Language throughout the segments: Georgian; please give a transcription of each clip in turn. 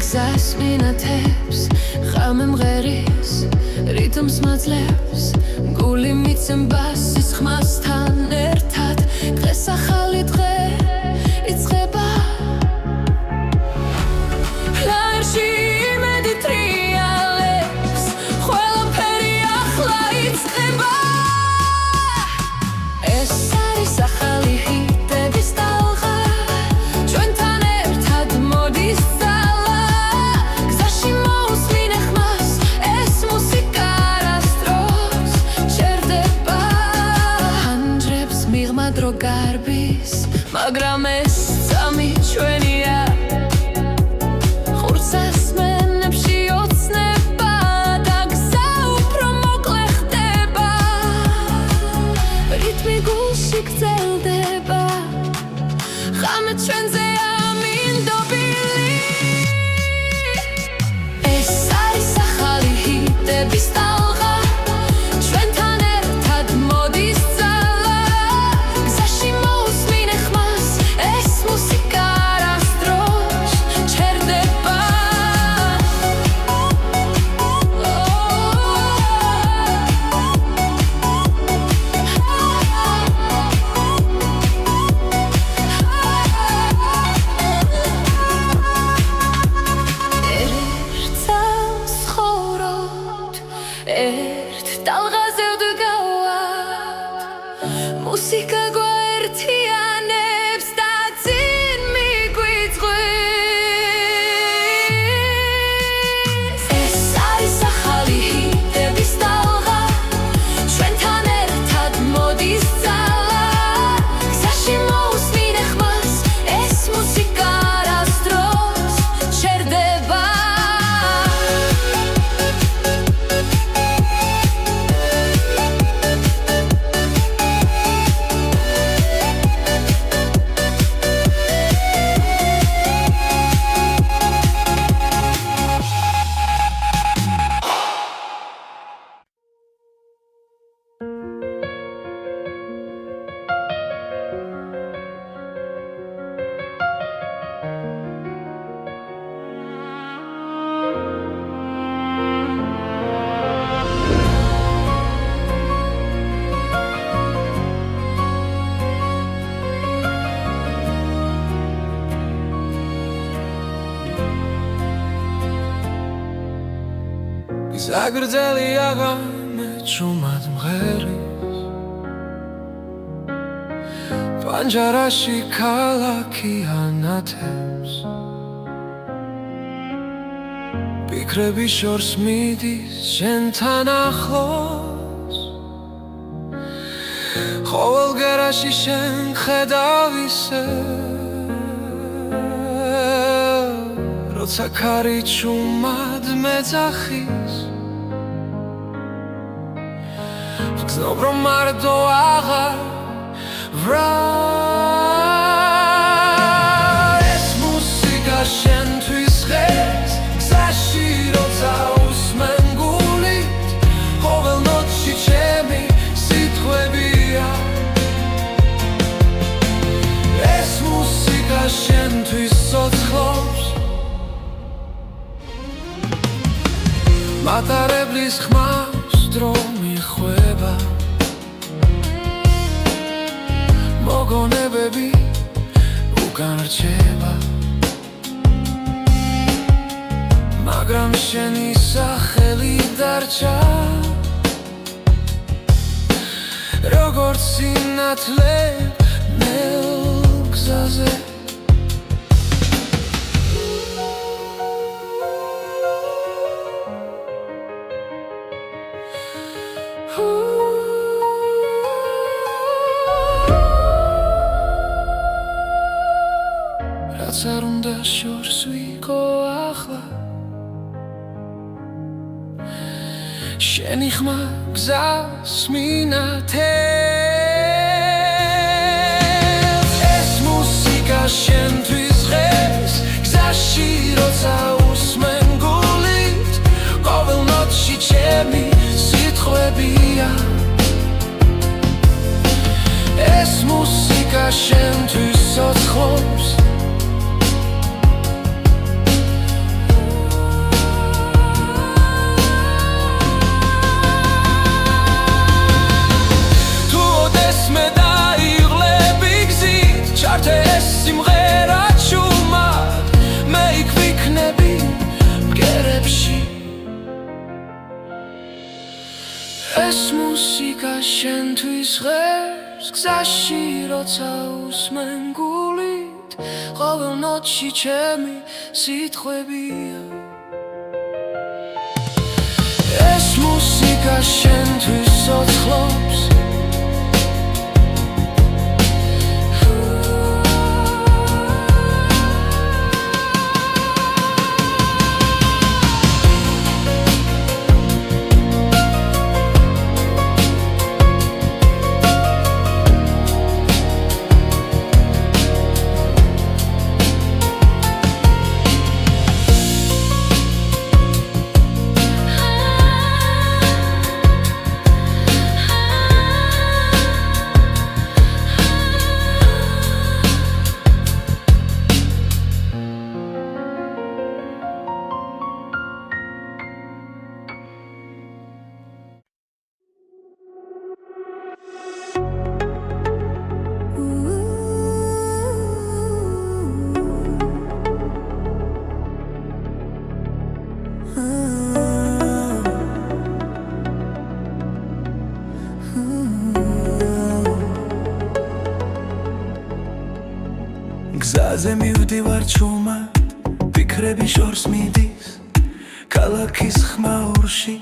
გზას მინათებს ხამე მღერის რიტმს მაძლევს გული მიცემბას სისხმასთან ერთად დღეს ახალი დღე იწყება ლაერში იმედი ტრიალებს ყველაფერი ახლა იწყება ეს არის ახალი ჰიტების ტალღა ჩვენთან ერთად მოდის დრო გარბის მაგრამ ეს წამი ჩვენია ხურცას მენებში ოცნება და გზა უფრო მოკლე ხდება რიტმი გულში გრძელდება ხამე ჩვენზეა მინდობილი ეს არის ახალი ჰიტების ტალღა ჩვენთან ერთად მოდის ერთ ტალღაზე ვდგავართ მუსიკა გვაერთიანებს და წინ მიგვიწვევს ეს არის ახალი ჰიტების ტალღა ჩვენთან ერთად მოდის ძალა გზაში მოусმინე ხმას ეს მუსიკა არასდროს ჩერდება ზაგრძელი აღამე ჩუმად მღერის პანჯარაში ქალაქი ანათებს ფიქრები შორს მიდის შენთან ახლოს ყოველ გერაში შენ ხედავ ისე როცა ქარი ჩუმად მეძახის ვგზნობ რომ მარტო აღარ ეს მუსიკა შენთვის ხეს გზაში როცა უსმენ გულით ყოველ ნოტში ჩემი სიტყვებია ეს მუსიკა შენთვის ცოცხლობს მატარებლის ხმას დრო მიხვება მოგონებები უკან რჩება მაგრამ შენი სახელი დარჩა როგორც სინათლე ნელ გზაზე რაც არ უნდა შორს ვიყო ახლა შენი ხმა გზას მინათებს ეს მუსიკა შენთვის ღეს გზაში როცა უსმენ გულით ყოველ ნოტში ჩემი სიტყვებია ეს მუსიკა შენთვის ცოცხლობს ეს მუსიკა შენთვის ღერს გზაში როცა უსმენ გულით ყოველ ნოტში ჩემი სიტყვებია ეს მუსიკა შენთვის ცოცხლობს გზაზე მივდივარ ჩუმად ფიქრები შორს მიდის ქალაქის ხმაურში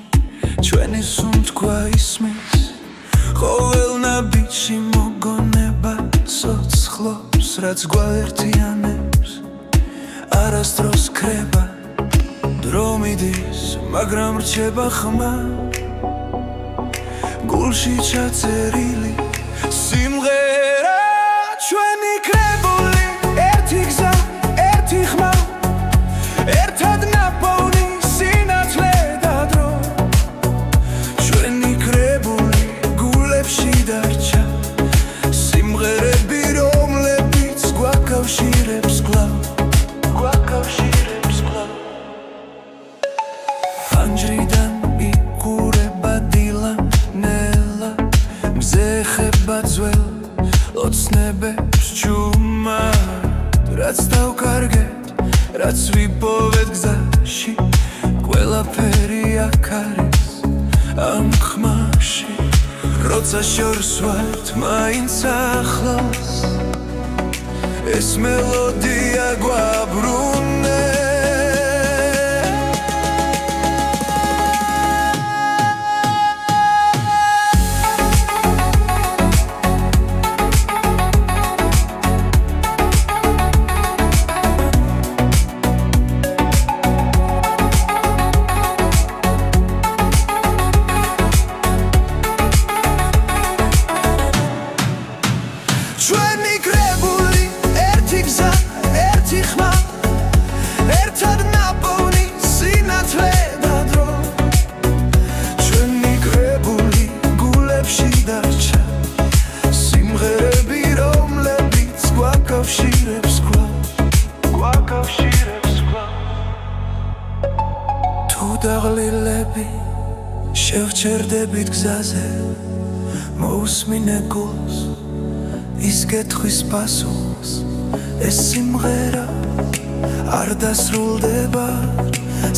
ჩვენი სუნთქვა ისმის ყოველ ნაბიჯში მოგონება ცოცხლობს რაც გვაერთიანებს არასდროს ქრება დრო მიდის მაგრამ რჩება ხმა გულში ჩაწერილი სიმღერა ჩვენი კრებული ერთი გზა, ერთი ხმა ერთად ნაპოვნი სინათლე და დრო ჩვენი კრებული გულებში დარჩა სიმღერები რომლებიც გვაკავშირებს კვლავ ფანჯრიდან იყურება დილა ნელა მზე ხება ძველ ოცნებებს ჩუმად რაც დავკარგეთ, რაც ვიპოვეთ გზაში ყველაფერი აქ არის ამ ხმაში როცა შორს ვართ მაინც ახლოს ეს მელოდია გვაბრუნებს ჩვენი კრებული ერთი გზა, ერთი ხმა ერთად ნაპოვნი სინათლე და დრო ჩვენი კრებული გულებში დარჩა სიმღერები რომლებიც გვაკავშირებს კვლავ თუ დაღლილები შევჩერდებით გზაზე მოусმინე გულს ის კითხვის პასუხს ეს სიმღერა არ დასრულდება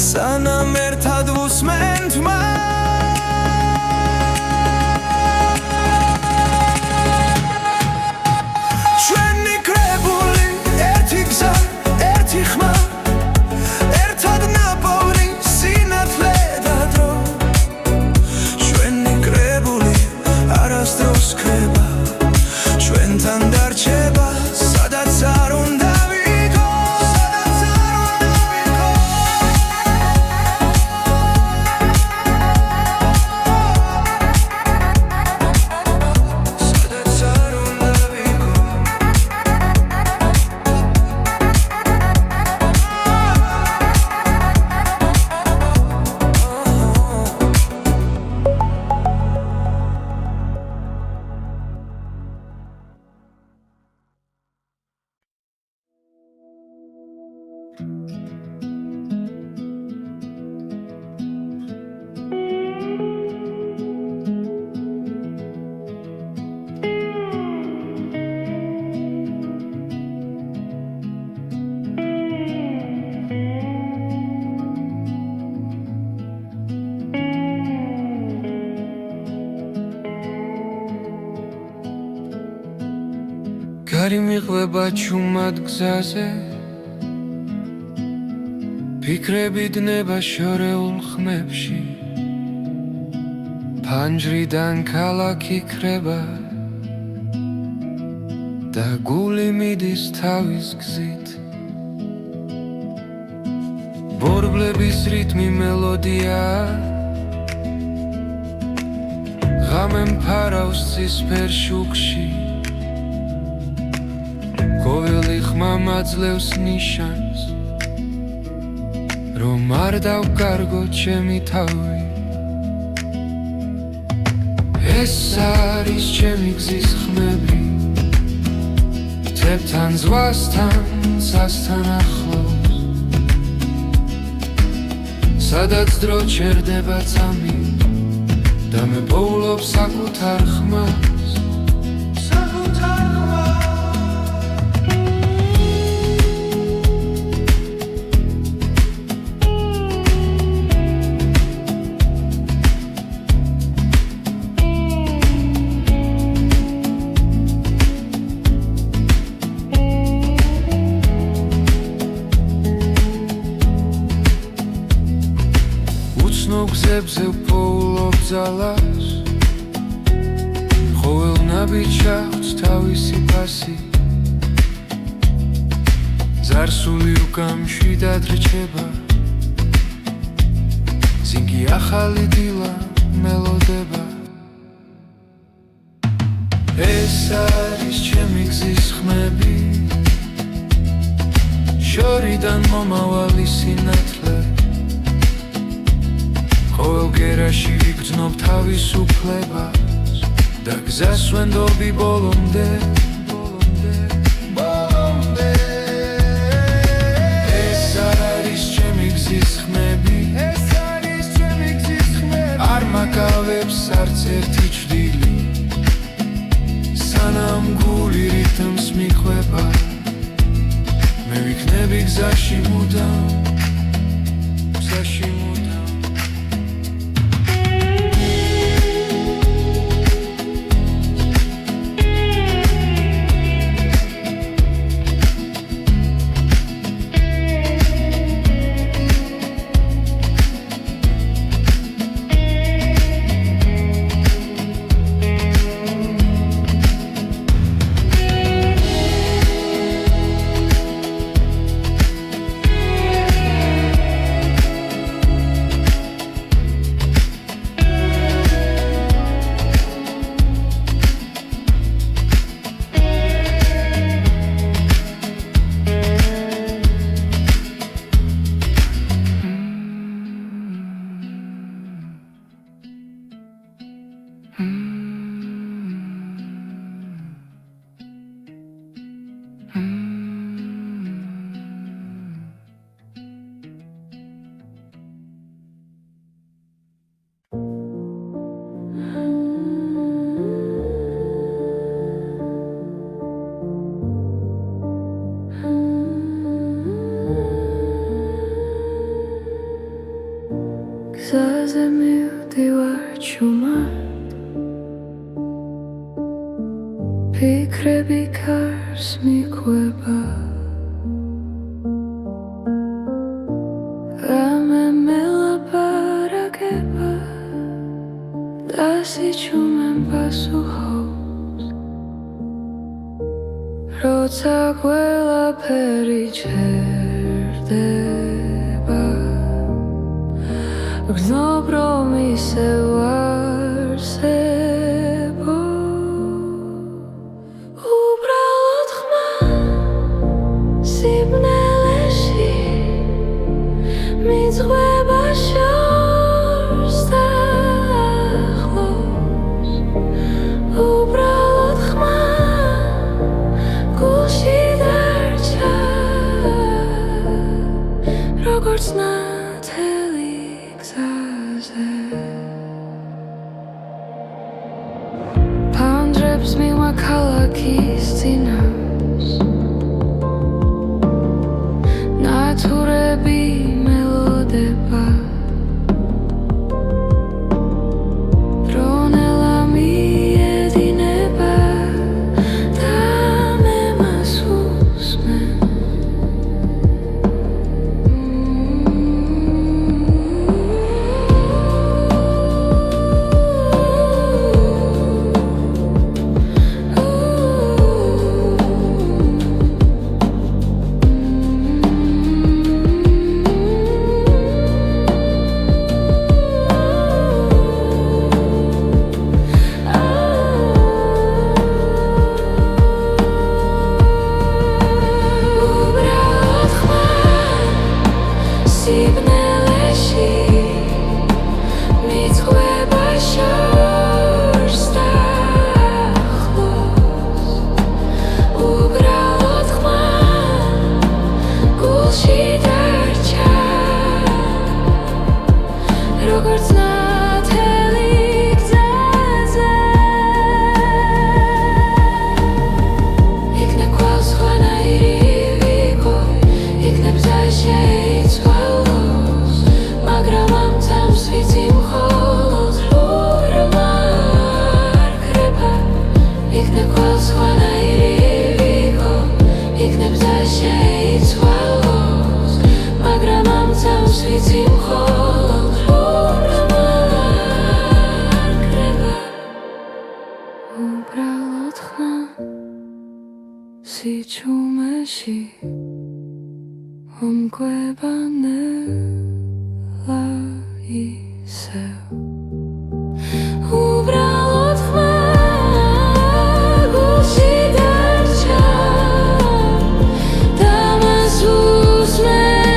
სანამ ერთად ვუსმენთ ჩვენი კრებული ერთი გზა, ერთი ხმა ერთად ნაპოვნი სინათლე და დრო ჩვენი კრებული არასდროს ქრება ჩვენთან დარჩება სადაც არ უნდა ვიყო გარი მიყვება ჩუმად გზაზე ფიქრები დნება შორეულ ხმებში ფანჯრიდან ქალაქი ქრება და გული მიდის თავის გზით ბორბლების რიტმი მელოდია ღამე მფარავს ცისფერ შუქში ყოველი ხმა მაძლევს ნიშანს რომ არ დავკარგო ჩემი თავი ეს არის ჩემი გზის ხმები თებთან ზღვასთან სასთან ახლოს სადაც დრო ჩერდება წამი და მე პოულობ საკუთარ ხმას გზებზე ვპოულობ ძალას ყოველ ნაბიჯს აქვს თავისი ფასი ზარსული უკამშვიდად რჩება ზინგი ახალი დილა მელოდება ეს არის ჩემი გზის ხმები შორიდან მომავალი სინათლე ყოველ გერაში ვიგრძნობ თავისუფლებას და გზას ვენდობი ბოლომდე ეს არის ჩემი გზის ხმები არ მაკავებს არც ერთი ჭრილი სანამ გული რითმს მიყვება მე ვიქნები გზაში მუდამ გზაზე მივდივარ ჩუმად ფიქრები კარს მიყვება რამე მელაპარაკება და სიჩუმემ პასუხობს როცა ყველაფერი ჩერდება გრძნობ რომ ისევ არსებო უბრალოდ ხმა სიბნელეში მიძღვება შორს და ახლოს უბრალოდ ხმა გულში დარჩა იქნებდა შეიცვალოს მაგრამ ამ თავს ვიცი მხოლოდ ურმა არ ქრება იქნებ ყველ სხვანაირი ვიყო იქნებდა შეიცვალოს მაგრამ ამ თავს ვიცი მხოლოდ ურმა არ ქრება უბრალოდ ხმა სიჩუმეში ომკვება ნელა ისევ უბრალოდ ხმა გულში დარჩა და მას უსმენ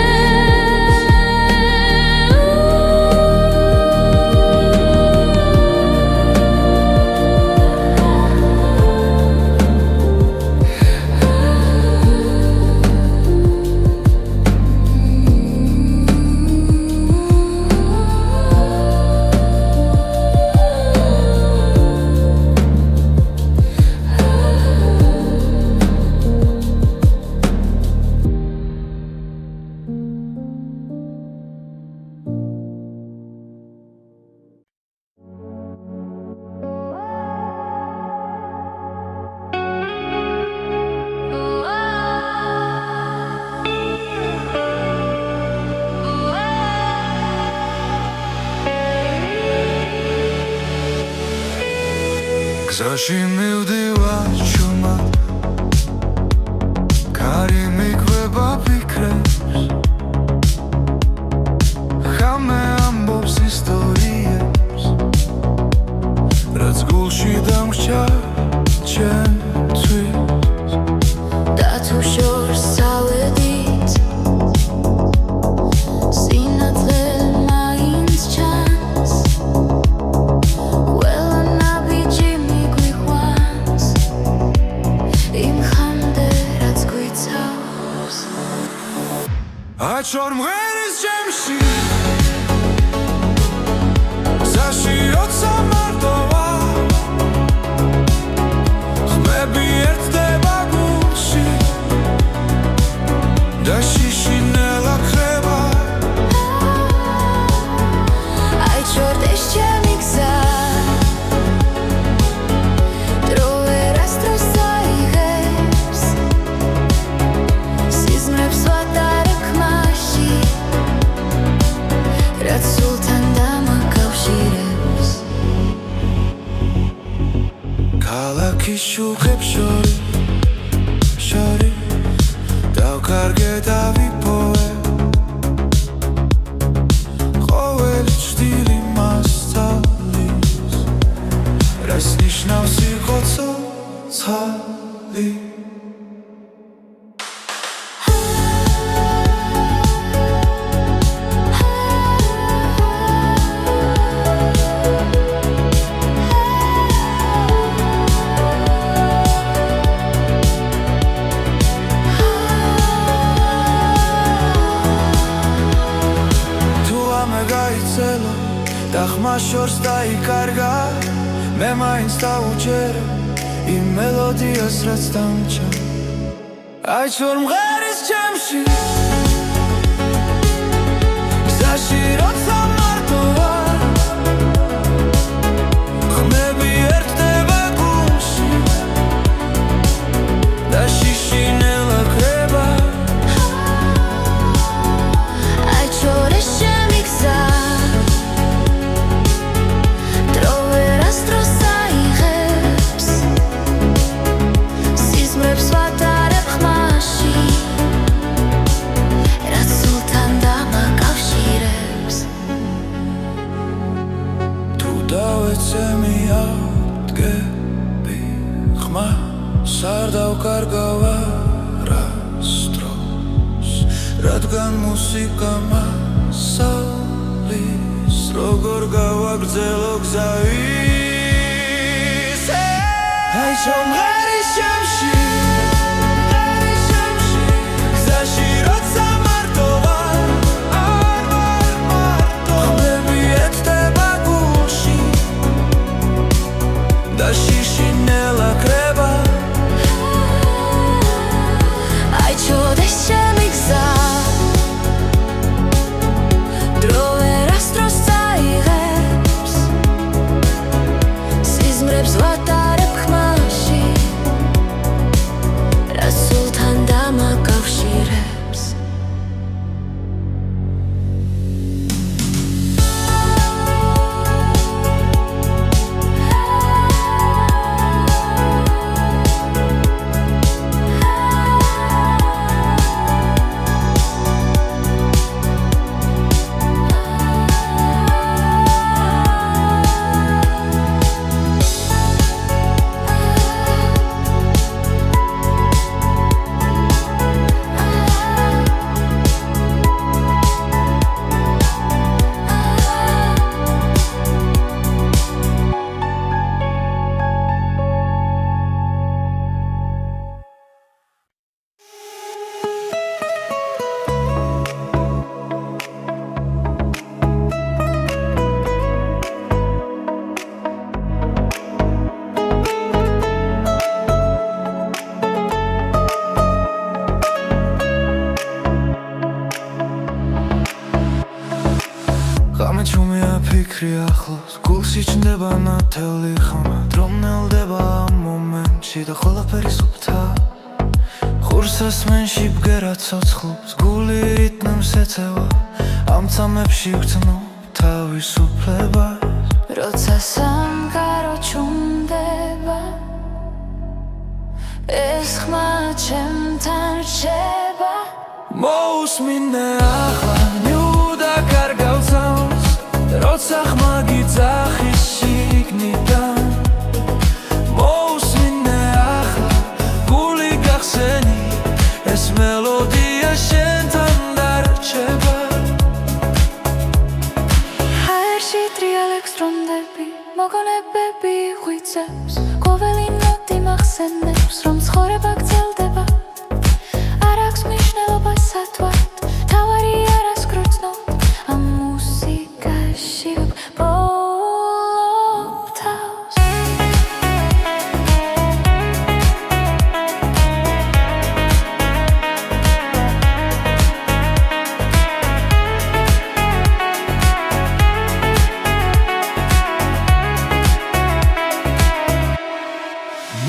გზაში მივდივარ ჩუმად კარი მიკვება ფიქრებს ხამე ამბობს ისტორიებს რაც გულში დამრჩა ჩემთვის და თუ შორს წავედით სინათლე მაინც ჩანს ყველა ნაბიჯი მიგვიყვანს იმ ხამდე რაც გვიცავს აჩვარ მღერის ჩემში გზაში როცა მარტო ვარ ხმები ერთდება გულში და შიშინელა ქრება აიჩორდეს ჩემი გზა დრო ვერასდროს აიღებს სიზმრებს ვატარებ ხმაში რაც სულთან დამაკავშირებს ქალაქის შუქებს შორის დავკარგე და ვიპოვე ყოველი ჭრილი მასწავლის რას ნიშნავს იყო ცოცხალი და ხმა შორს დაიკარგა მე მაინც დავუჯერე იმ მელოდიას რაც დამჭა აიჩვარ მღერის ჩემში გზაში როცა მარტო ვარ ხმები ერთდება გულში და შიშინელა ქრება აიჩორდეს ჩემი გზა არ დავკარგავ არასდროს რადგან მუსიკა მასალის როგორ გავაგრძელო გზა ისე აიჩვარ მღერის ჩემში გზაში როცა მარტო ვარ არ ვარ მარტო ხმები ერთდება გულში და შიშინელა ქრება აიჩორდეს ჩემი გზა ფიქრი ახლოს გულში ჩნდება ნათელი ხმა რომ ნელდება ამ მომენტში და ყველაფერი სუფთა ხურსას მენში ბგერა ცოცხლობს გული რიტმს ეწევა ამ წამებში ვგრძნო თავისუფლებას როცა სამყარო ჩუმდება ეს ხმა ჩემთან რჩება მოусმინე ახლა ნიუდა კარგავ წამს როცა ხმა გიძახის შიგნიდან მოусმინე ახლა გული გახსენი ეს მელოდია შენთან დარჩება ჰაერში ტრიალებს დრონდები მოგონებები ღვიძლებს ყოველი ნოტი მახსენებს რომ ცხოვრება გრძელდება არ აქვს მნიშვნელობა სათვალთ თავარი არას გრძნობ ამ მუსიკაში ვბოლობ თავს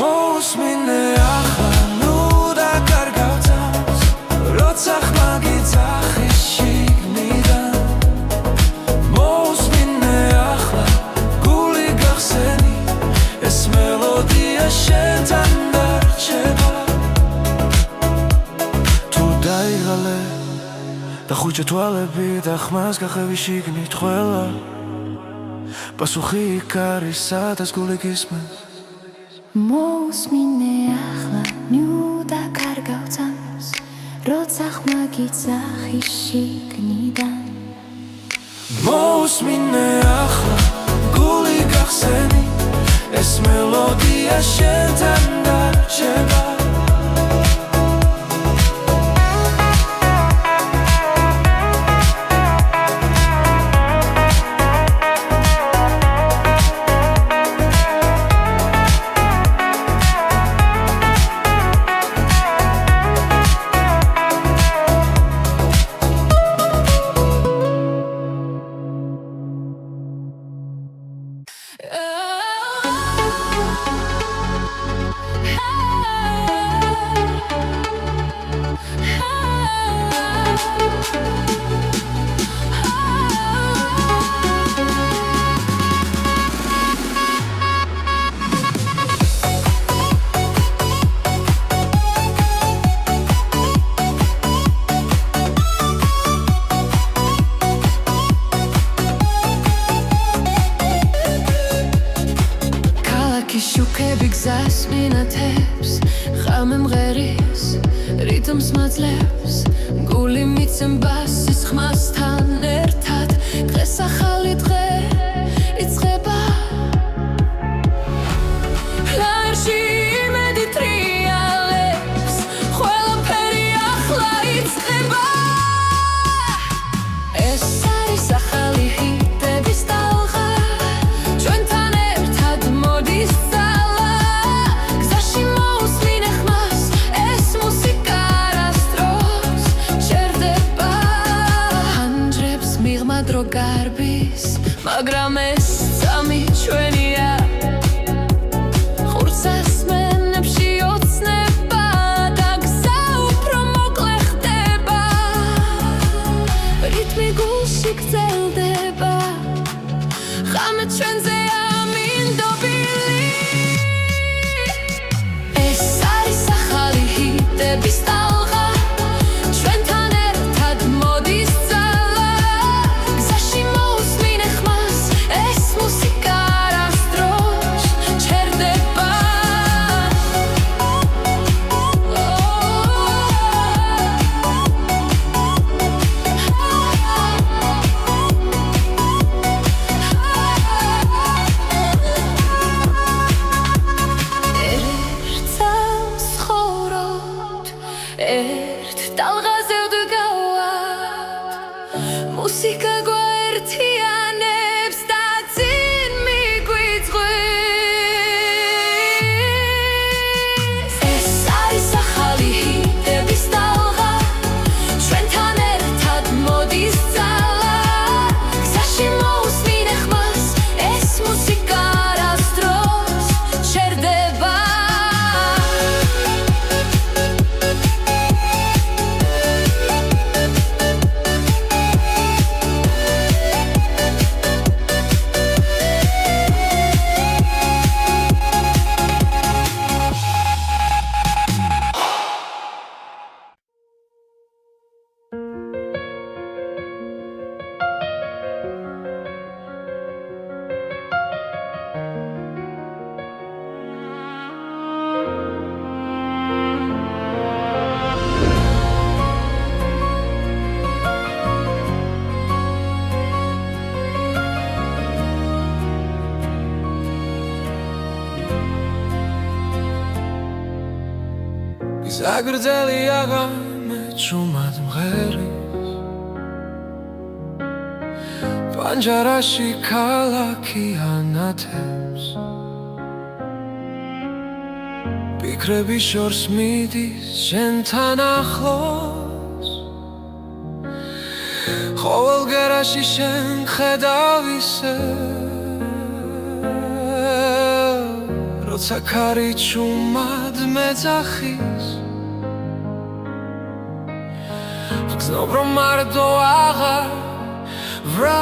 მოусმინე ახლა ნუდა კარგავ წამს როცა ხმა გიძახის შიგნიდან მოусმინე ახლა გული გახსენი ეს მელოდია შენთან დარჩება თუ დაიღალე და ხუჭო თვალები და ხმას გახევი შიგნით ყველა პასუხი იქ არის სადაც გული გისმენს მოусმინე ახლა ნიუდა კარგავ წამს როცა ხმა გიძახის შიგნიდან მოусმინე ახლა გული გახსენი ეს მელოდია შენთან დარჩება შუქები გზას მინათებს ხამე მღერის რიტმს მაძლევს გული მიცემბას ის ხმასთან ერთად დღეს ახალი დღე იწყება ჰაერში იმედი ტრიალებს ყველაფერი ახლა იწყება ეს არის ახალი ჰიტების ტალღა ჩვენთან ერთად მოდის დრო გარბის მაგრამ ეს წამი ჩვენია ხურსას მენებში ოცნება და გზა უფრო მოკლე ხდება რიტმი გულში გრძელდება ხამე ჩვენზე ამინდობილი ეს არის ახალი ჰიტების ტალღა ჩვენთან ერთად მოდის ერთ ტალღაზე ვდგავართ მუსიკა გვაერთიანებს და წინ მიგვიწვევს ეს არის ახალი ჰიტების ტალღა ჩვენთან ერთად მოდის ძალა გზაში მოусმინე საგრძელი აღამე ჭუმად მღერის პანჯარაში ქალაქი ანათებს ფიქრები შორს მიდის შენთან ახლოს ყოველ გერაში შენ ხედავ ისე როცა ქარი ჭუმად მეძახის გრძნობ რომ მარტო აღარ ვრა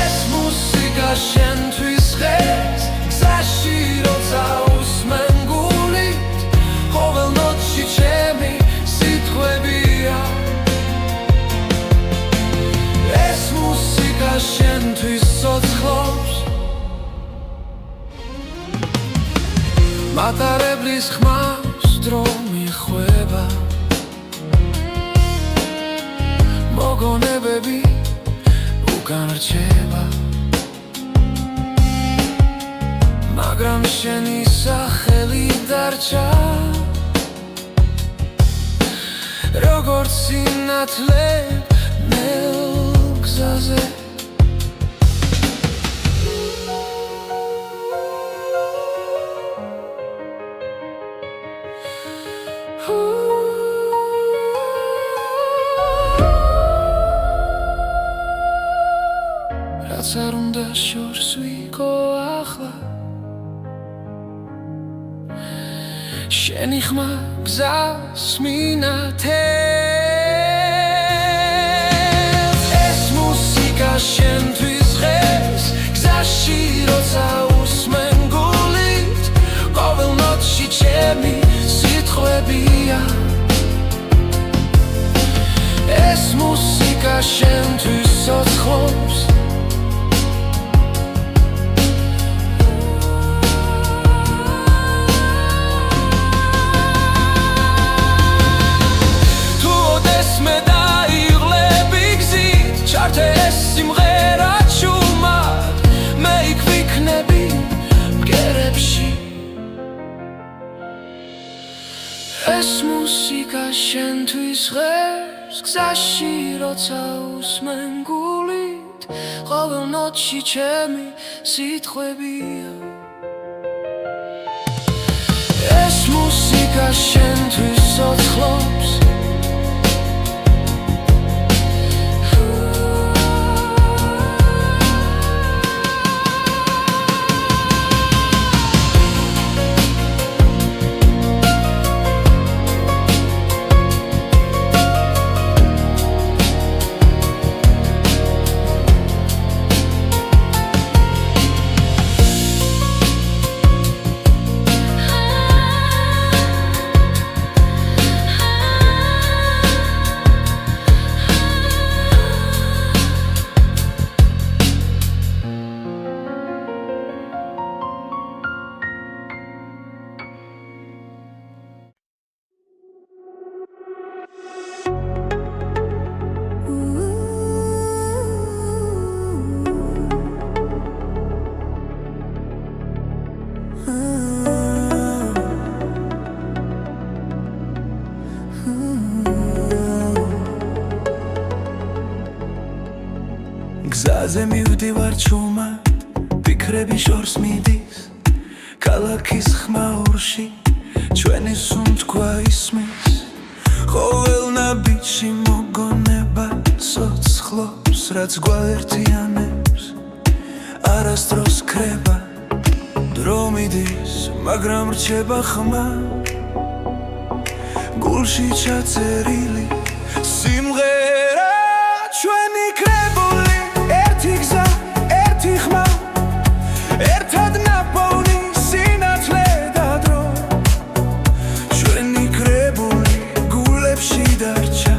ეს მუსიკა შენთვის ღერს გზაში როცა უსმენ გულით ყოველ ნოტში ჩემი სიტყვებია ეს მუსიკა შენთვის ცოცხლობს მატარებლის ხმავს დრო მიხვება მოგონებები უკან რჩება მაგრამ შენი სახელი დარჩა როგორც სინათლე ნელ გზაზე რაც არ უნდა შორს ვიყო ახლა შენი ხმა გზას მინათებს ეს მუსიკა შენთვის ღერს გზაში როცა უსმენ გულით ყოველ ნოტში ჩემი სიტყვებია ეს მუსიკა შენთვის ცოცხლობს ჩართეს სიმღერა ჭუმად მე იქ ვიქნები მგერებში ეს მუსიკა შენთვის ღერს გზაში როცა უსმენ გულით ყოველ ნოტში ჩემი სიტყვებია ეს მუსიკა შენთვის ცოცხლობს გზაზე მივდივარ ჭუმად ფიქრები შორს მიდის ქალაქის ხმაურში ჩვენი სუნთქვა ისმის ყოველ ნაბიჯში მოგონება ცოცხლობს რაც გვაერთიანებს არასდროს ქრება დრო მიდის მაგრამ რჩება ხმა გულში ჩაწერილი სიმღერა ჩვენი კრებული ერთი გზა ერთი ხმა ერთად ნაპოვნი სინათლე და დრო ჩვენი კრებული გულებში დარჩა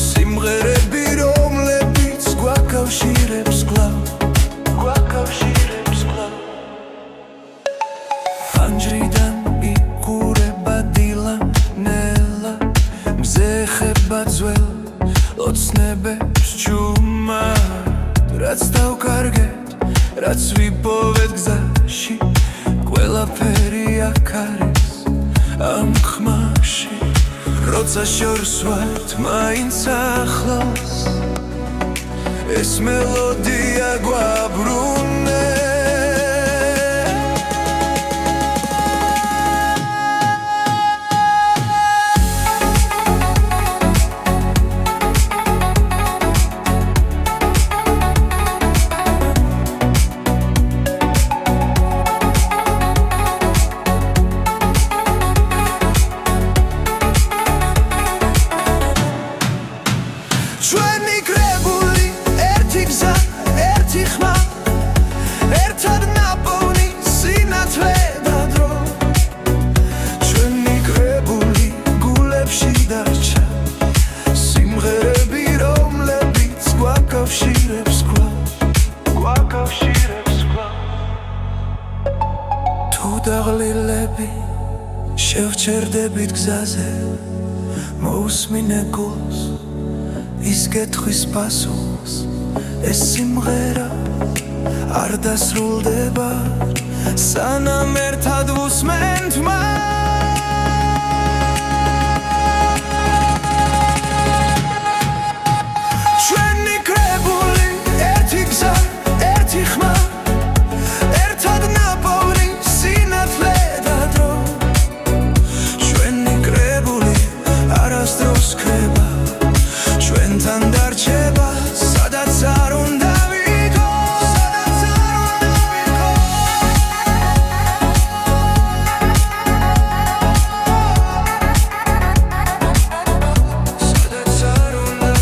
სიმღერები რომლებიც გვაკავშირებს კვლავ ფანჯრიდან იყურება დილა ნელა მზე ხება ძველ ოცნებებს ჭუმად რაც დავკარგეთ რაც ვიპოვეთ გზაში ყველაფერი აქ არის ამ ხმაში როცა შორს ვართ მაინც ახლოს ეს მელოდია გვაბრუნე ჩვენი კრებული ერთი გზა ერთი ხმა ერთად ნაპოვნი სინათლე და დრო ჩვენი კრებული გულებში დარჩა სიმღერები რომლებიც გვაკავშირებს კვლავ თუ დაღლილები შევჩერდებით გზაზე მოусმინე გულს ის კითხვის პასუხს ეს სიმღერა არ დასრულდება სანამ ერთად ვუსმენთ ჩვენი კრებული ერთი გზა ერთი ხმა ერთად ნაპოვნი სინათლე და დრო ჩვენი კრებული არასდროს ქრება ჩვენთან დარჩება სადაც არ უნდა ვიქოს სადაც არ უნდა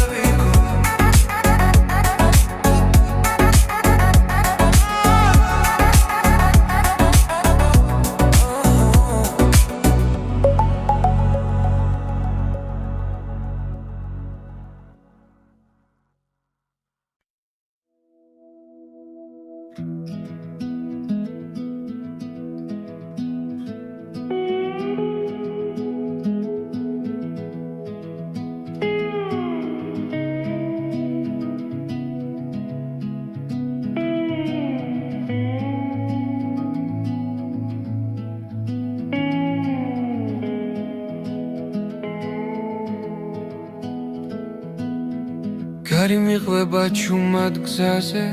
გარი მიყვება ჩუმად გზაზე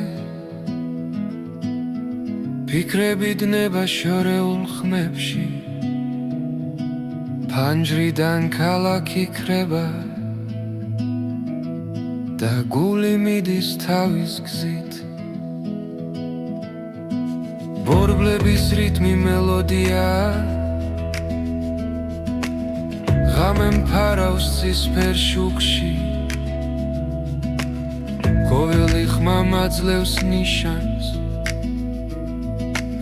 ფიქრები დნება შორეულ ხმებში ფანჯრიდან ქალაქი ქრება და გული მიდის თავის გზით ბორბლების რიტმი მელოდია ღამე მფარავს ცისფერ შუქში ყოველი ხმა მაძლევს ნიშანს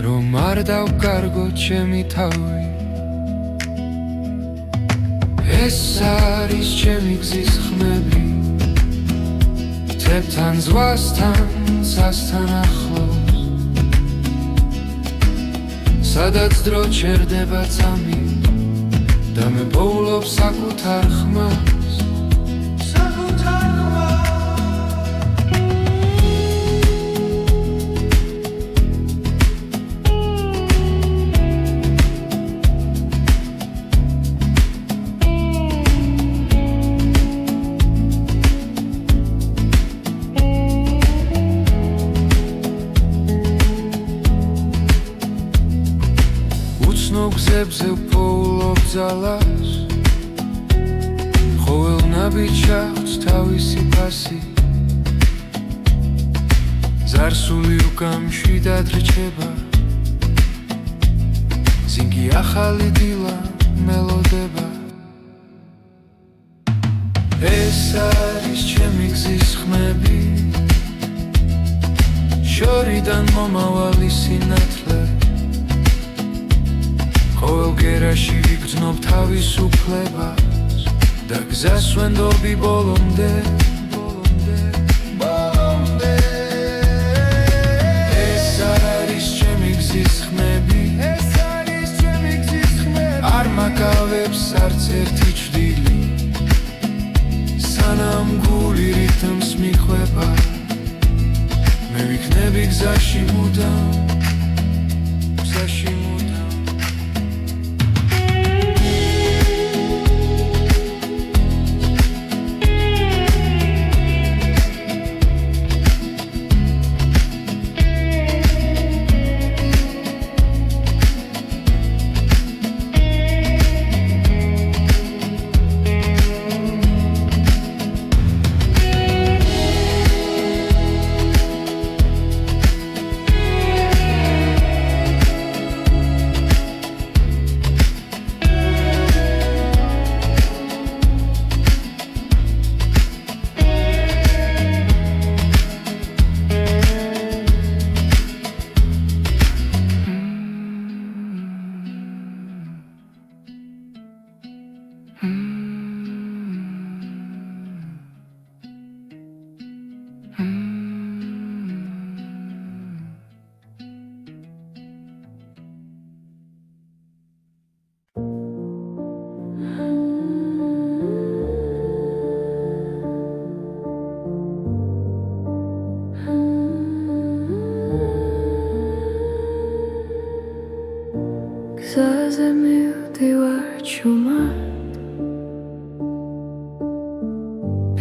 რომ არ დავკარგო ჩემი თავი ეს არის ჩემი გზის ხმები თებთან ზღვასთან სასთან ახლოს სადაც დრო ჩერდება წამი და მე პოულობ საკუთარ ხმას გზებზე ვპოულობ ძალას ყოველ ნაბიჯს აქვს თავისი ფასი ზარსული უკამშვიდად რჩება ზინგი ახალი დილა მელოდება ეს არის ჩემი გზის ხმები შორიდან მომავალი სინათლე ყოველ გერაში ვიგრძნობ თავისუფლებას და გზას ვენდობი ბოლომდე ეს არის ჩემი გზის ხმები არ მაკავებს არც ერთი ჭრილი სანამ გული რითმს მიხვება მე ვიქნები გზაში მუდამ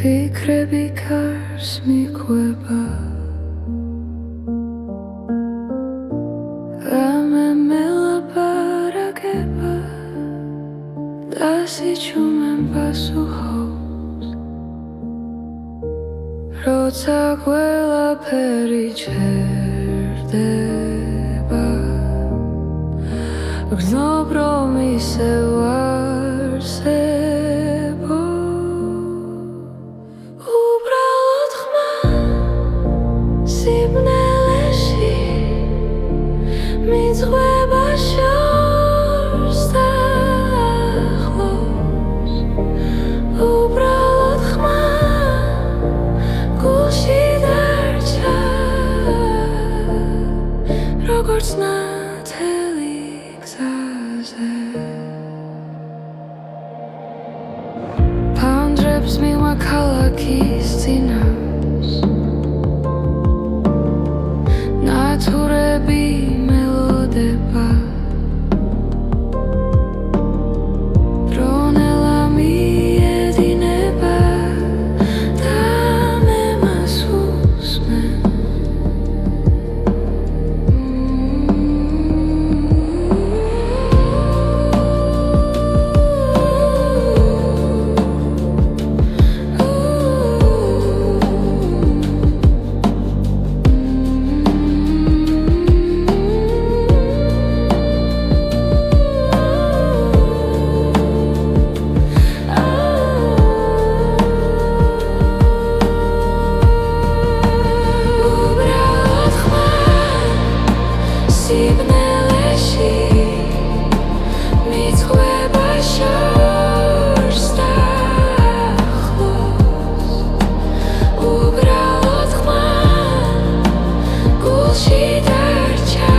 ფიქრები კარს მიყვება რამე მელაპარაკება და სიჩუმემ პასუხობს როცა ყველაფერი ჩერდება გრძნობ რომ ისევ არსებო უბრალოდ ხმა სიბნელეში მიძღვება შორს და ახლოს უბრალოდ ხმა გულში დარჩა როგორც ნათელი გზაზე ფანჯრებს მივა ქალაქის წინავს ნათურები მელოდება დრონელა მიედინება და მე მას უსმენ უბრალოდ ხმა სიბნელეში მიძღვება შორს და ახლოს უბრალოდ ხმა გულში დარჩა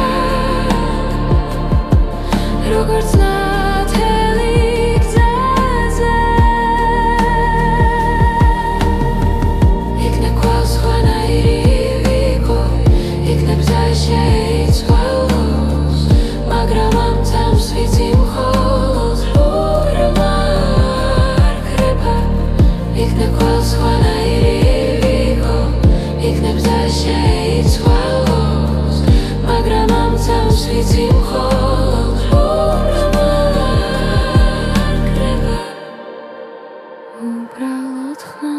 როგორც ნათელი გზაზე იქნებ კვალ სხვანაირი ვიყო იქნებ გზა შეიცვალოს მაგრამ ამ წამს ვიცი მხოლოდ რომ არ ქრება იქნებ კვალ სხვანაირი ვიყო იქნებ გზა შეიცვალოს მაგრამ ამ წამს ვიცი მხოლოდ რომ არ ქრება უბრალოდ ხმა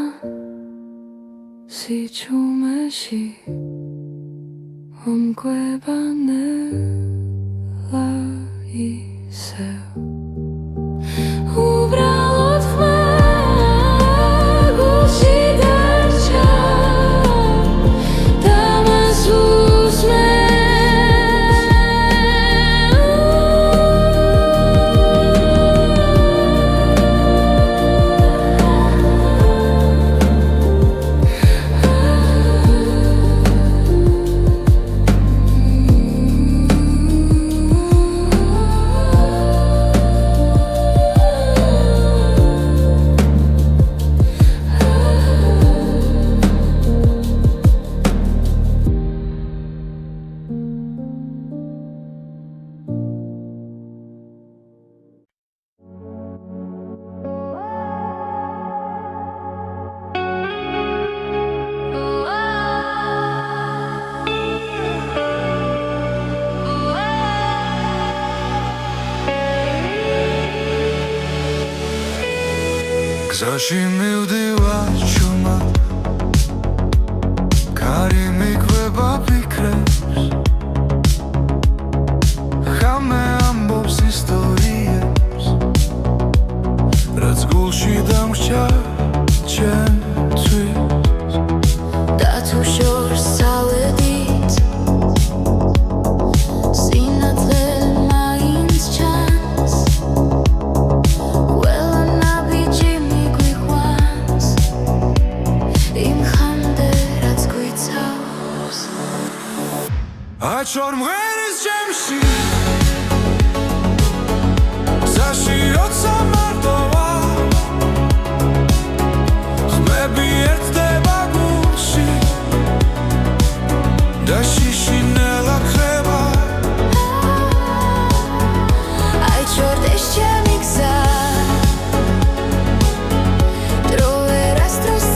სიჩუმეში ომკვება ნელა ისევ უბრალოდ ხმა გულში დარჩა და მას გზაში მივდივარ ჩუმად კარი მიკვება ფიქრებს ხამე ამბობს ისტორიებს რაც გულში დამრჩა ჩემთვის და თუ შორს წავედით სინათლე მაინც ჩანს ყველა ნაბიჯი მიგვიყვანს იმ ხამდე რაც გვიცავს აჩვარ მღერის ჩემში გზაში როცა მარტოა ხმები ერთდება გულში და შიშინელა ხება აიჩვარ ეს ჩემი გზა დრო ვერასდროს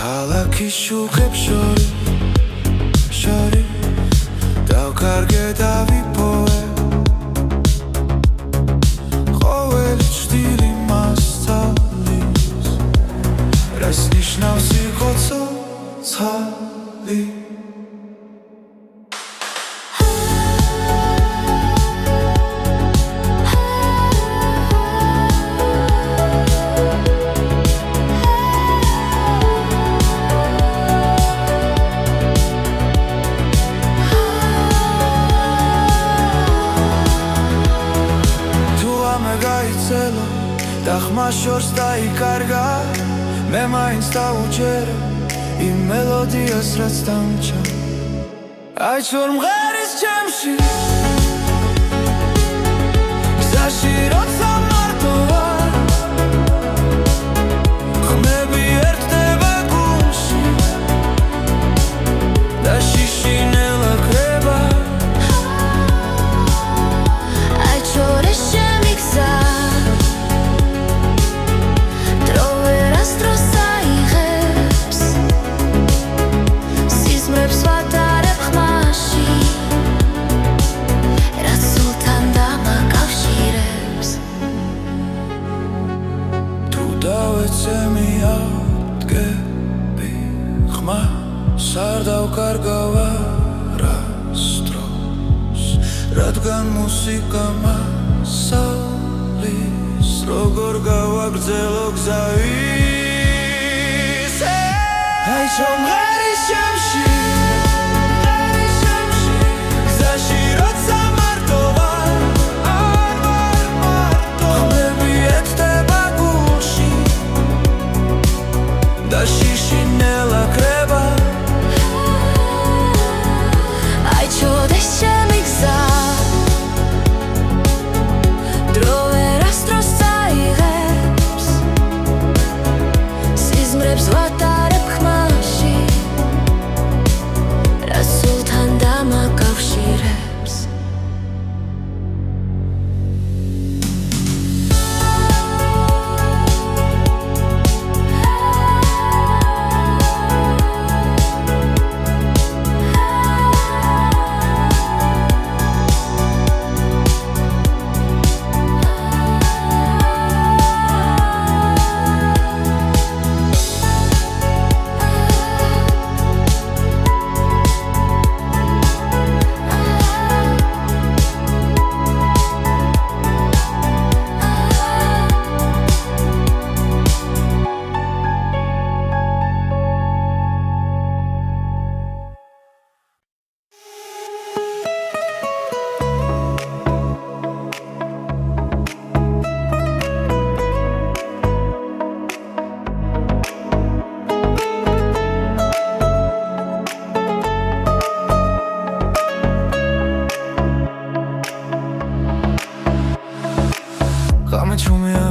ქალაქის შუქებს შორის დავკარგე დავიპოვე ყოველი ჭდილი მასწავლის რას ნიშნავს იყო ცოცხალი და ხმა შორს დაიკარგა მე მაინც დავუჯერე იმ მელოდიას რაც დამჭა აი ჩორ მღერის ჩემში გზაში როცა მარტო ვარ ხმები ერთდება გულში და შიშინელა კრება აი ჩორ ეს ჩემი გზა არ დავკარგავ არასდროს რადგან მუსიკა მასალის როგორ გავაგრძელო გზავის აი შომღერის ჩემში გზაში როცა მარტო ვარ არ ვარ მარტო ხმები ერთდება გულში და შიშინელა კრება ჩოდეს ჩემი გზა დრო ვერასდროს წაიღებს სიზმრებს ვატარებ ხმაში რაც სულთან დამაკავშირებს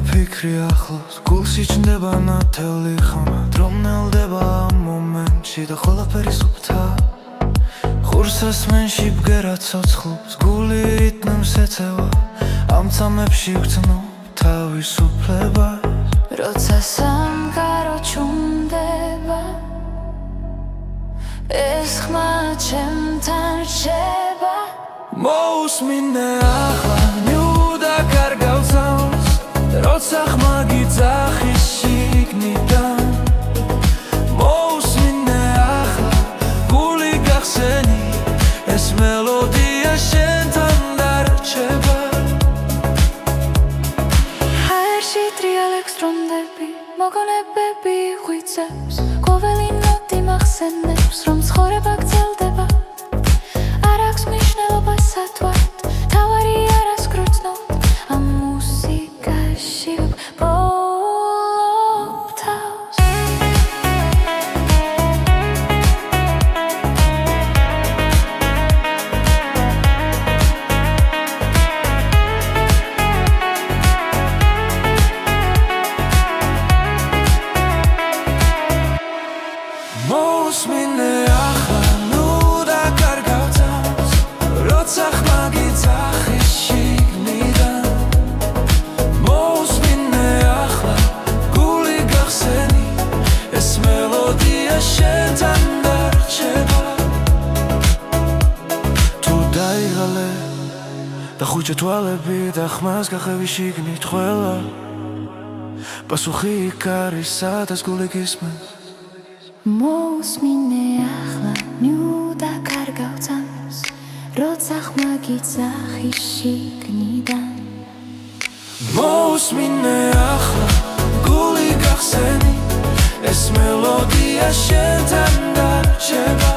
ფიქრი ახლოს გულში ჩნდება ნათელი ხმა დრომნელდება ამ მომენტში და ყველაფერი სუფთა ხურსას მენში ბგერა ცოცხლობს გული რიტმს ეწევა ამ წამებში ვგრძნობ თავისუფლებას როცა სამყარო ჩუმდება ეს ხმა ჩემთან რჩება მოусმინე ახლა ნიუდა კარგავ წამს როცა ხმა გიძახის შიგნიდან მოусმინე ახლა გული გახსენი ეს მელოდია შენთან დარჩება ჰაერში ტრიალ ექსტრონდები მოგონებები ღვიძლებს ყოველი ნოტი მახსენებს რომ ცხოვრება გრძელდება არ აქვს მნიშვნელობა სათვალთ თავარი არას გროცნობ ამ მუსიკაში ვბოლობ თავს მოусმინე ახლა ნუ დაკარგავ წამს როცა ხმა გიძახის შიგნიდან მოусმინე ახლა გული გახსენი ეს მელოდია მელოდია შენთან დარჩება თუ დაიღალე და ხუჭა თვალები და ხმას გახევი შიგნით ყველა პასუხი იქ არის სადაც გული გისმენს მოусმინე ახლა ნიუდა კარგავ წამს როცა ხმა გიძახი შიგნიდან მოусმინე ახლა გული გახსენი ეს მელოდია შენთან დარჩება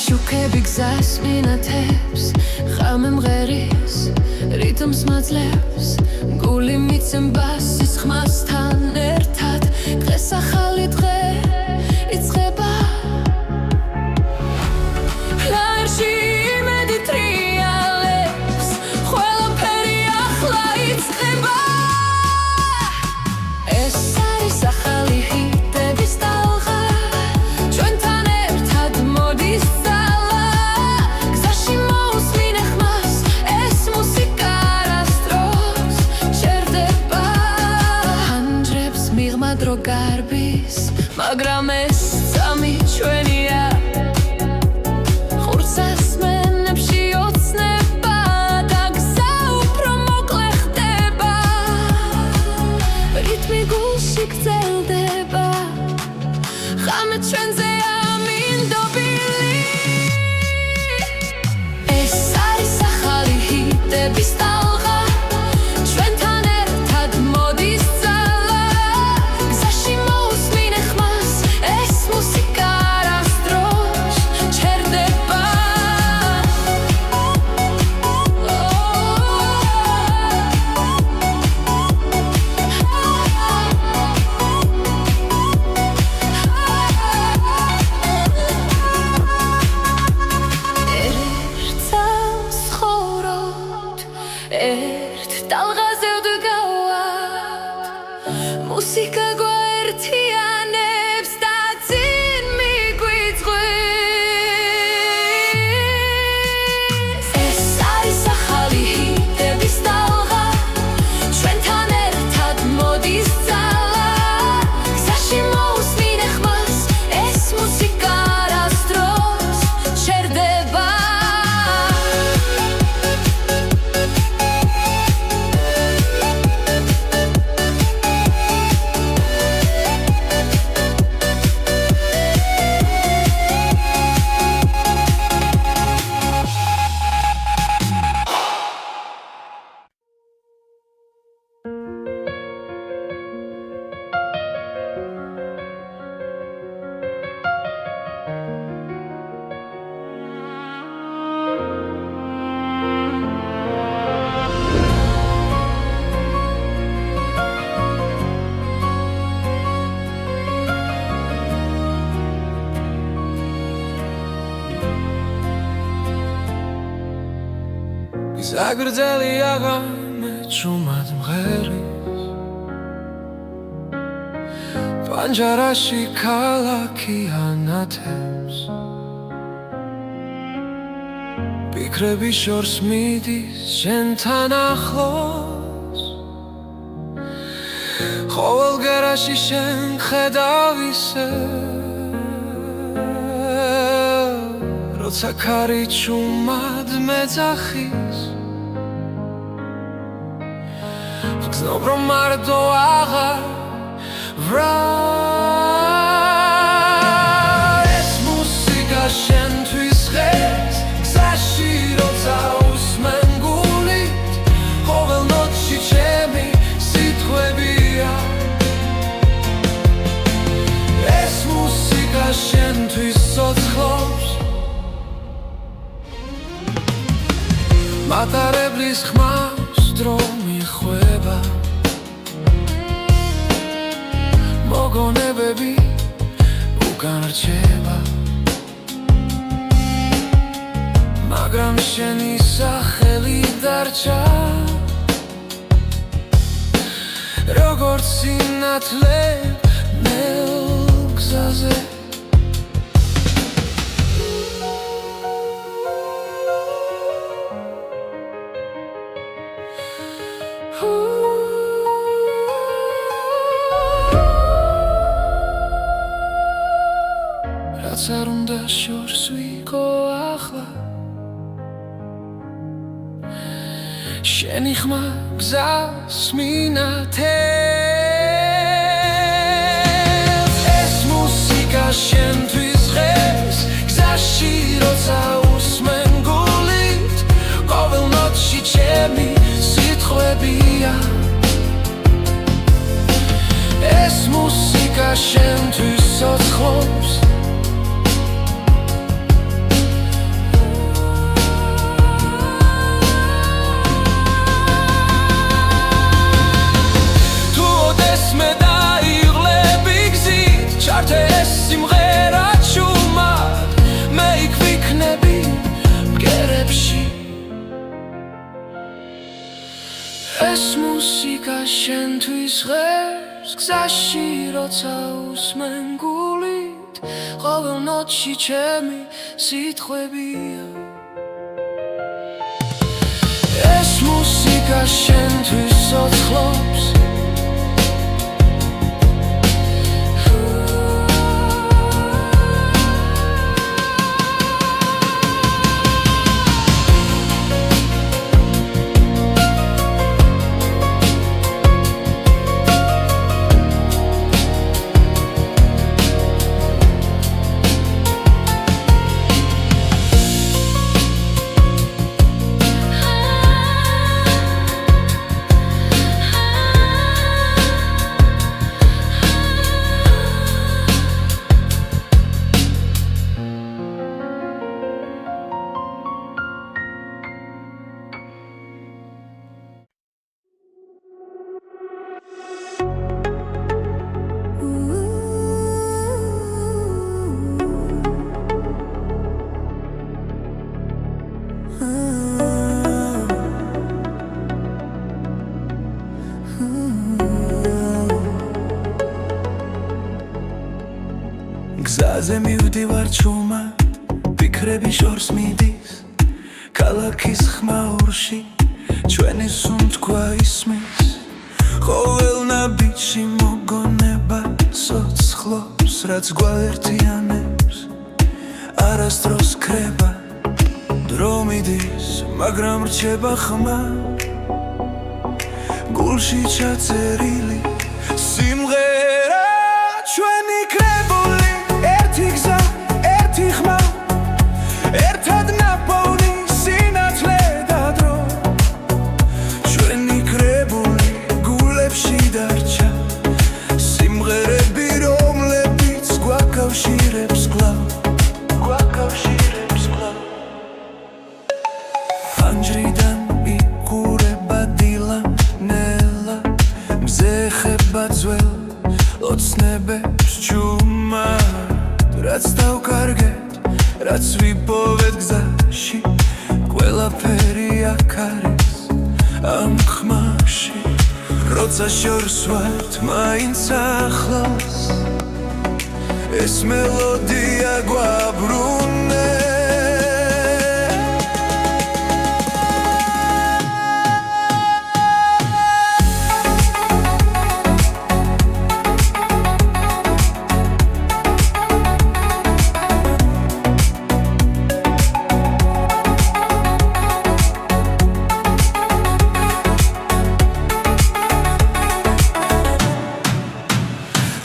შუქები გზას მინათებს ხამე მღერის რიტმს მაძლევს გული მიცემბას ის ხმასთან ერთად დღეს ახალი დღე იწყება ლაერში იმედი ტრიალებს ყველაფერი ახლა იწყება ეს არის ახალი ჰიტების ტალღა ჩვენთან ერთად მოდის დრო გარბის მაგრამ ეს წამი ჩვენია ხურცას მენებში ოცნება და გზა უფრო მოკლე ხდება რიტმი გულში გრძელდება ხამე ჩვენზე ამინდობილი ეს არის ახალი ჰიტების ტალღა ჩვენთან ერთად მოდის ერთ ტალღაზე ვდგავართ მუსიკა გვაერთიანებს და წინ მიგვიწვევს ეს არის ახალი ჰიტების ტალღა ჩვენთან ერთად მოდის ძალა გზაში მოусმინე ხმას ეს მუსიკა არასდროს ჩერდება ზაგრძელი აღამე ჭუმად მღერის პანჯარაში ქალაქი ანათებს ფიქრები შორს მიდის შენთან ახლოს ყოველ გერაში შენ ხედავ ისე როცა ქარი ჭუმად მეძახის გზნობ რომ მარტო აღარ ვრა ეს მუსიკა შენთვის ხე მატარებლის ხმას დრო მიხვება მოგონებები უკან რჩება მაგრამ შენი სახელი დარჩა როგორც სინათლე ნელ გზაზე რაც არ უნდა შორს ვიყო ახლა შენი ხმა გზას მინათებს ეს მუსიკა შენთვის ღებს გზაში როცა უსმენ გულით ყოველ ნოტში ჩემი სიტყვებია ეს მუსიკა შენთვის ცოცხლობს ჩართეს სიმღერა ჩუმად მე იქ ვიქნები ბგერებში ეს მუსიკა შენთვის ღებს გზაში როცა უსმენ გულით ყოველ ნოტში ჩემი სიტყვებია ეს მუსიკა შენთვის ცოცხლობს გზაზე მივდივარ ჩუმად ფიქრები შორს მიდის ქალაქის ხმაურში ჩვენი სუნთქვა ისმის ყოველ ნაბიჯში მოგონება სოცხლობს რაც გვაერთიანებს არასდროს ქრება დრო მიდის მაგრამ რჩება ხმა გულში ჩაწერილი სიმღერა ჩვენი კრებული ერთი გზა ერთი ხმა ერთად ნაპოვნი სინათლე და დრო ჩვენი კრებული გულებში დარჩა სიმღერები რომლებიც გვაკავშირებს კლავ ფანჯრიდან იყურება დილა ნელა მზე ხება ძველ ოცნებებს ჩუმად რაც დავკარგეთ რაც ვიპოვეთ გზაში ყველაფერი აქ არის ამ ხმაში როცა შორს ვართ მაინც ახლოს ეს მელოდია გვაბრუნებს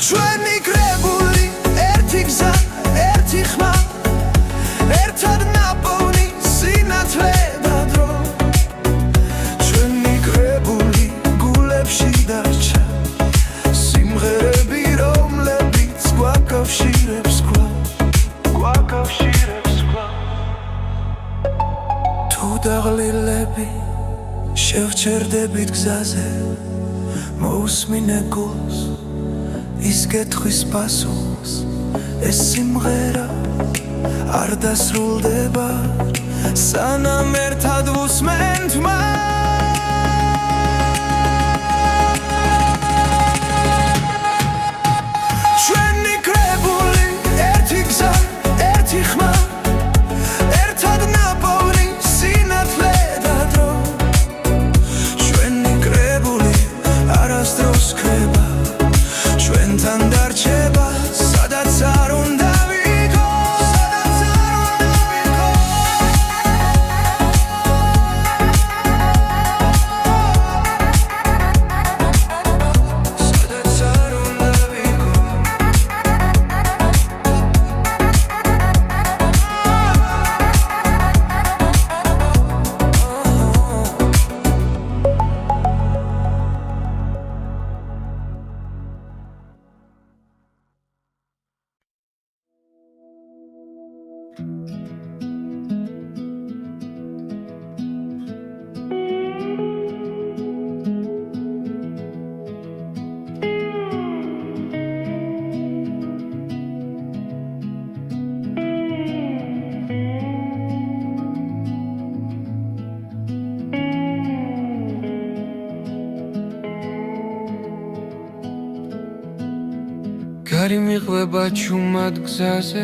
ჩვენი კრებული ერთი გზა ერთი ხმა უდაღლილები შევჩერდებით გზაზე მოусმინე გულს ის გეთხვის პასუხს ეს სიმღერა არ დასრულდება სანამ ერთად ვუსმენთ ჩვენი კრებული ერთი გზა ერთი ხმა ერთად ნაპოვნი სინათლე და დრო ჩვენი კრებული არასდროს ქრება ჩვენთან დარჩება სადაც არ უნდა გარი მიყვება ჩუმად გზაზე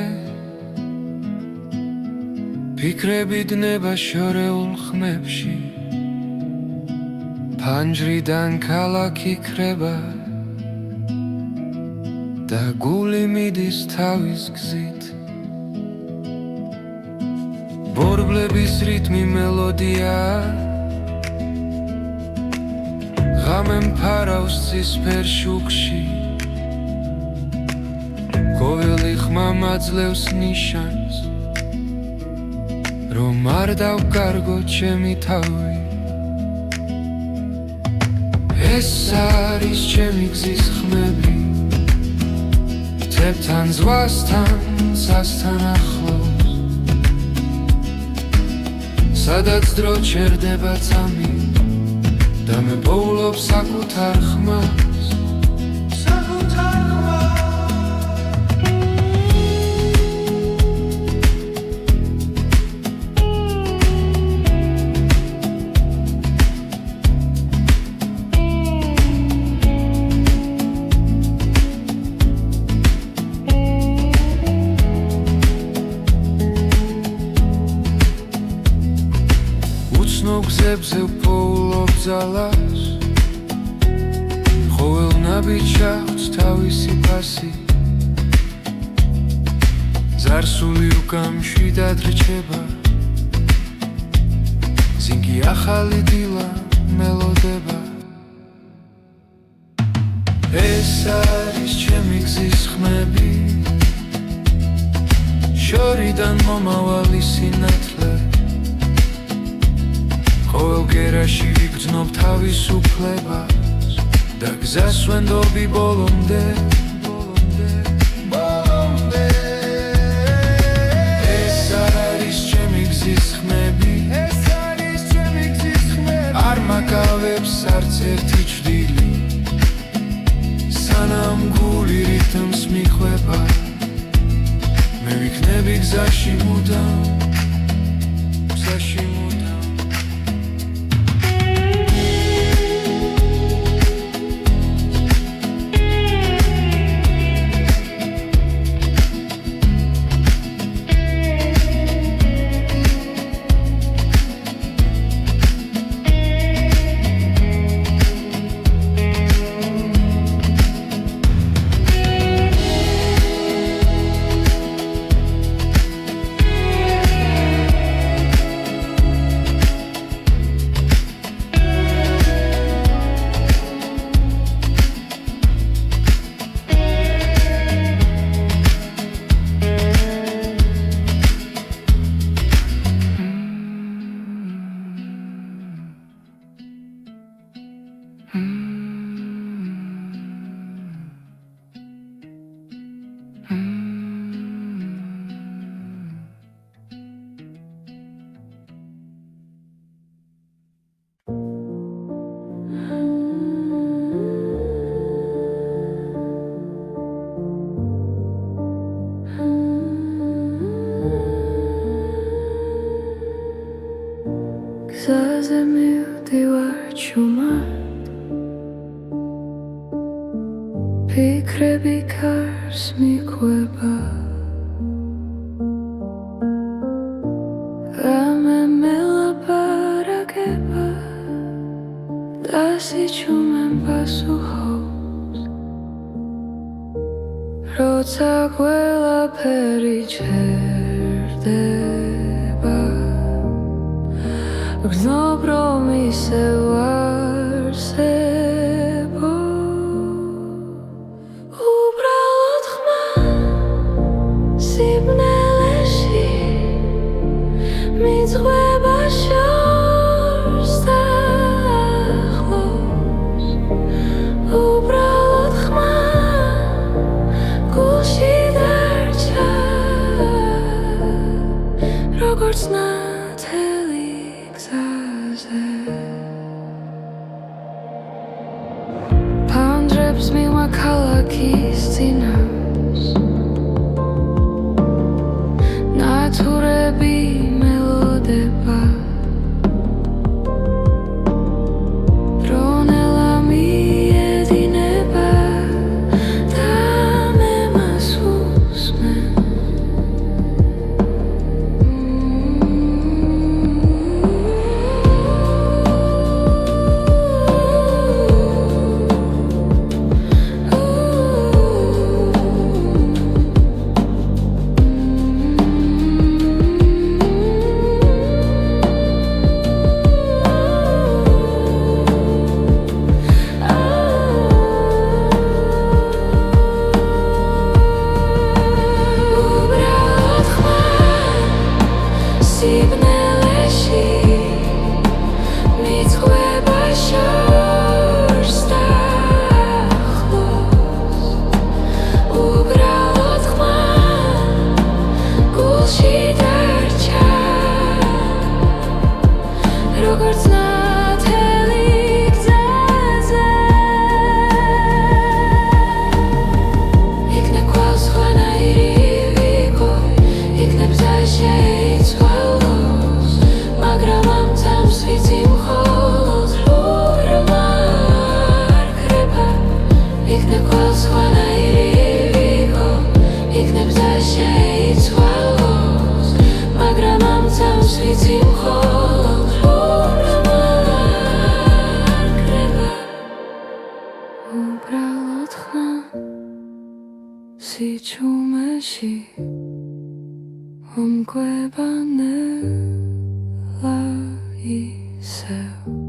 ფიქრები დნება შორეულ ხმებში ფანჯრიდან ქალაქი ქრება და გული მიდის თავის გზით ბორბლების რიტმი მელოდია ღამე მფარავს ცისფერ შუქში ყოველი ხმა მაძლევს ნიშანს რომ არ დავკარგო ჩემი თავი ეს არის ჩემი გზის ხმები თებთან ზღვასთან სასთან ახლოს სადაც დრო ჩერდება წამი და მე პოულობ საკუთარ ხმას გზებზე ვპოულობ ძალას ყოველ ნაბიჯს აქვს თავისი ფასი ზარსული უკამში დადრჩება ზინგი ახალი დილა მელოდება ეს არის ჩემი გზის ხმები შორიდან მომავალი სინათლე ყოველ გერაში ვიგრძნობ თავისუფლებას და გზას ვენდობი ბოლომდე ეს არის ჩემი გზის ხმები არ მაკავებს არც ერთი ჭრილი სანამ გული რიტმს მიხვება მე ვიქნები გზაში მუდამ გზაზე მივდივარ ჩუმად ფიქრები კარს მიყვება რამე მელაპარაკება და სიჩუმემ პასუხობს როცა ყველაფერი ჩერდება გრძნობ რომ ისევ არსებო უბრალოდ ხმა სიბნელეში მიძღვება შორს და ახლოს უბრალოდ ხმა გულში დარჩა როგორც ნათელი ფანჯრებს მივა ქალაქის წინავს ნათურები მელოდება დრონელა მიედინება და მე მას უსმენ სიბნელეში მიძღვება შორს და ახლოს უბრალოდ ხმა გულში დარჩა როგორც ნათელი გზაზე იქნებ კვალს ხვანაირი ვიგო იქნებ გზა შეიცვალოს მაგრამ ამ წამს ვიცი მხოლოდ რომ არ ქრება იქნებ კვალს ხვანაირი ვიგო იქნებ გზა შეიცვალოს მაგრამ ამ წამს ვიცი მხოლოდ რომ არ ქრება უბრალოდ ხმა სიჩუმეში ომკვება ნელა ისევ